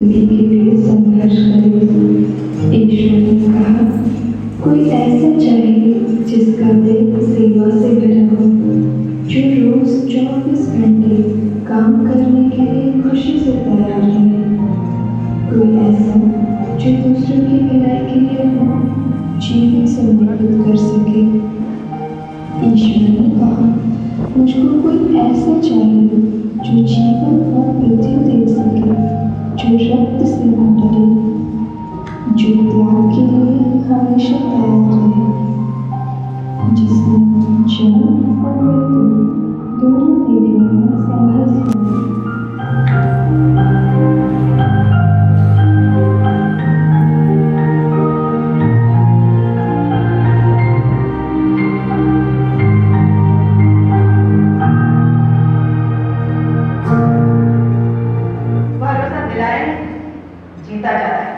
जिंदगी के लिए संघर्ष करे। ईश्वर ने कहा, कोई ऐसा चाहिए जिसका दिल सेवा से भरा हो, जो रोज 24 घंटे काम करने के लिए खुशी से तैयार रहे। कोई ऐसा जो दूसरों की भलाई के लिए हो, जीवन समर्पित कर सके। ईश्वर ने कहा, मुझको कोई ऐसा चाहिए जो जीवन और मृत्यु दे सके, जो रक्त से न डरे, जो त्याग के लिए हमेशा तैयार रहे, जिसने जन्म और मृत्यु दोनों देखने में साहस हो। भरोसा दिलाए जीता जाता है।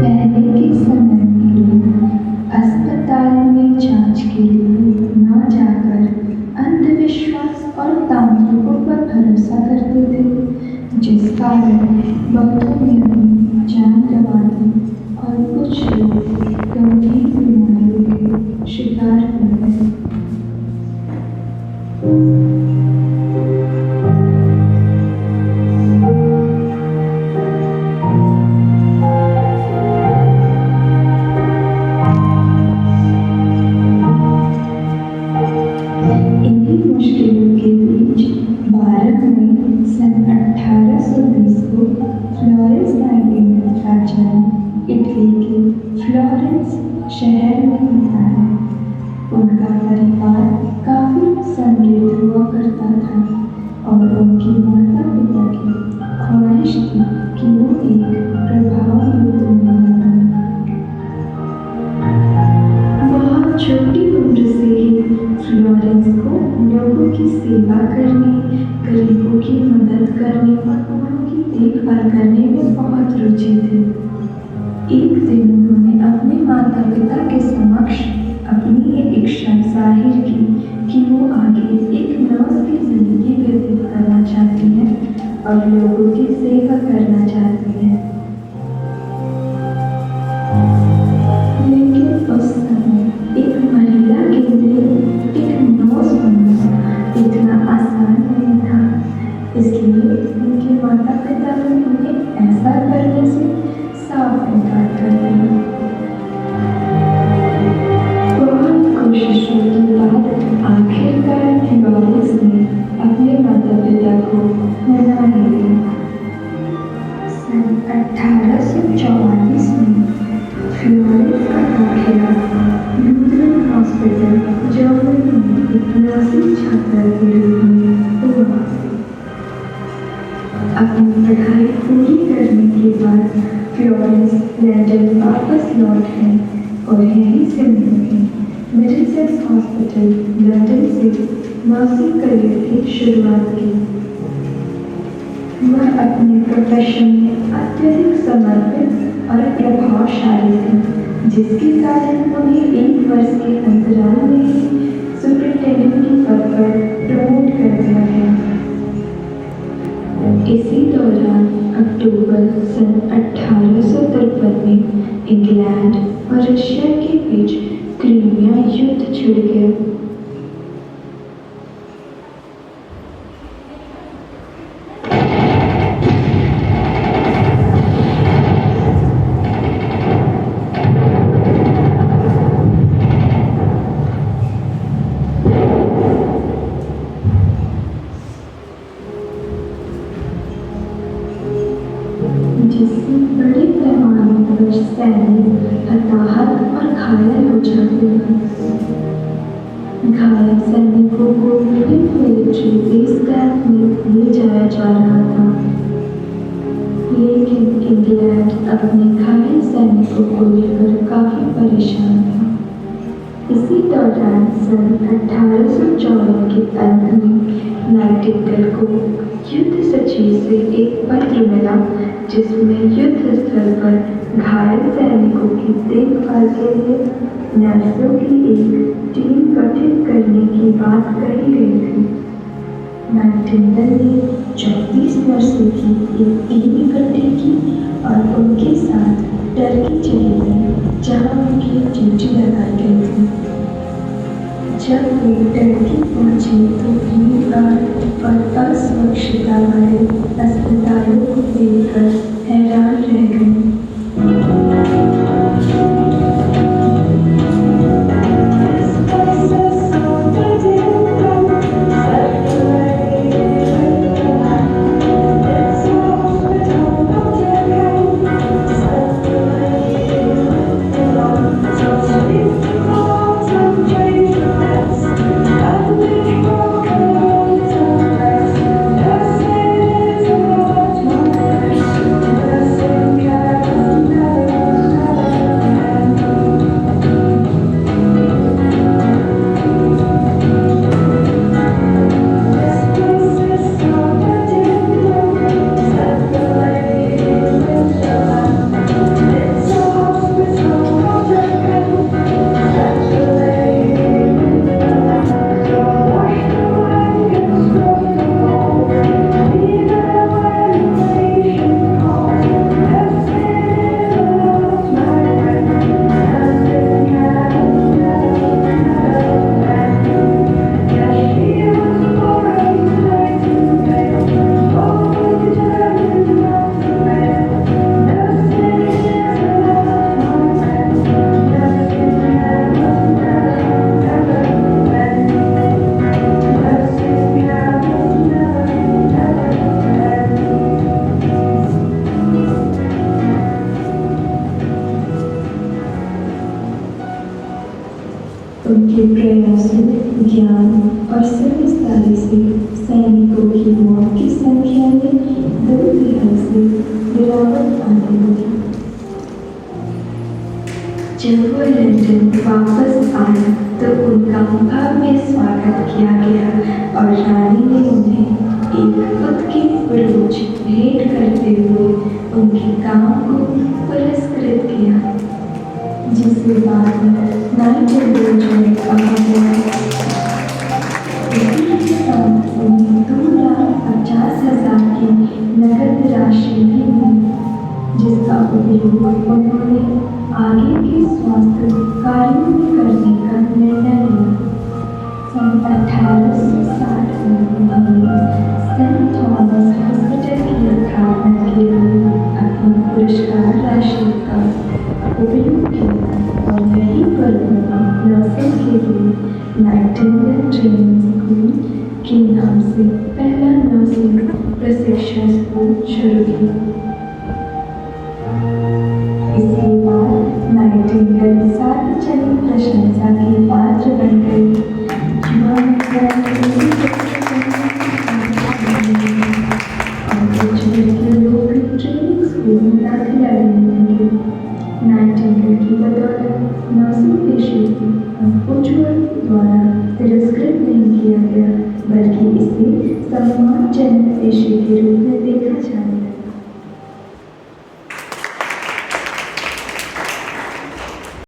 पहले के समय में लोग अस्पताल में जांच के लिए न जाकर अंधविश्वास और तांत्रिकों पर भरोसा करते थे, जिस कारण बहुतों ने अपनी जान गंवा दी और कुछ लोग गंभीर बीमारियों के शिकार हो गए। इन्हीं मुश्किलों के बीच 12 मई सन 1820 को फ्लोरेंस नाइटिंगेल का जन्म इटली के फ्लोरेंस शहर में होता है। उनका परिवार काफी समृद्ध हुआ करता था और उनके माता पिता की ख्वाहिश थी कि वो एक प्रभावयुक्त महिला बने। बहुत छोटी उम्र से ही फ्लोरेंस को लोगों की सेवा करने, गरीबों की मदद करने और उनकी देखभाल करने में बहुत रुचि थी। एक दिन उन्होंने अपने माता पिता के समक्ष अपनी ये इच्छा जाहिर की कि वो आगे एक नर्स की जिंदगी व्यतीत करना चाहती हैं और लोगों की सेवा करना चाहती हैं। लेकिन उस समय एक महिला के लिए एक नर्स बनना इतना आसान नहीं था, इसलिए उनके माता पिता ने उन्हें ऐसा करने से साफ इनकार कर दिया। बहुत कोशिशों के बाद आखिरकार फ्लोरेंस ने अपने माता पिता को मना ही लिया। सन 1844 में फ्लोरेंस का दाखिला लूथरन हॉस्पिटल जर्मनी में एक नर्सिंग छात्रा के रूप में हुआ। अपनी पढ़ाई पूरी करने के बाद फ्लोरेंस लंदन वापस लौट गई और यहीं से उन्होंने मिडिलसेक्स हॉस्पिटल लंदन से नर्सिंग करियर की शुरुआत की। वह अपने प्रोफेशन में अत्यधिक समर्पित और प्रभावशाली थी, जिसके कारण उन्हें 1 वर्ष के अंतराल में ही सुपरिटेंडेंट के पद पर प्रमोट कर दिया गया। इसी दौरान अक्टूबर सन 1853 में इंग्लैंड और रशिया के बीच क्रीमिया युद्ध छिड़ गया। जिससे बड़े पैमाने पर सैनिक हताहत और घायल हो जाते हैं। घायल सैनिकों को विभिन्न मिलिट्री बेस कैंप में ले जाया जा रहा था, लेकिन इंग्लैंड अपने घायल सैनिकों को लेकर काफी परेशान था। इसी दौरान सन 1854 के अंत में नाइटिंगेल को युद्ध सचिव से एक पत्र मिला जिसमें युद्ध स्थल पर घायल सैनिकों की देखभाल के लिए नर्सों की एक टीम गठित करने की बात कही गई थी। नाइटिंगेल ने 24 नर्सों की एक टीम इकट्ठी की और उनके साथ टर्की चली गई जहां उनकी ड्यूटी लगाई गई थी। जब वे टर्की पहुंचे तो भीड़ और अस्वच्छता वाले अस्पतालों को देखकर हैरान रह गए। उनके प्रयासों, ज्ञान और समझदारी से सैनिकों की मौत की संख्या में 2 से गिरावट आने लगी। जब वो लंदन वापस आए तो उनका भव्य स्वागत किया गया और रानी ने उन्हें एक उत्कीर्ष भेंट करते हुए उनके काम को पुरस्कृत किया, जिसे बाद में नाइटिंगेल ने कहा गया। इसी के साथ उन्हें 2,50,000 की नकद राशि भी मिली, जिसका उपयोग उन्होंने आगे के स्वास्थ्य कार्यों में करने का निर्णय लिया। सन 1860 में उन्होंने सेंट थॉमस हॉस्पिटल की स्थापना के लिए अपनी पुरस्कार राशि का उपयोग किया और यही पर उन्होंने नर्सिंग के लिए नाइटिंगेल ट्रेनिंग स्कूल के नाम से पहला नर्सिंग प्रशिक्षण स्कूल शुरू किया। इसके बाद नाइटिंगेल सार्वजनिक प्रशंसा की पात्र बन गई। ट्रेनिंग स्कूल में दाखिला लेने लगे। नाइटिंगेल की बदौलत नर्सिंग पेशे को उज्ज्वल द्वारा तिरस्कृत नहीं किया गया, बल्कि इसे सम्मानजनक पेशे के रूप में देखा जाने लगा।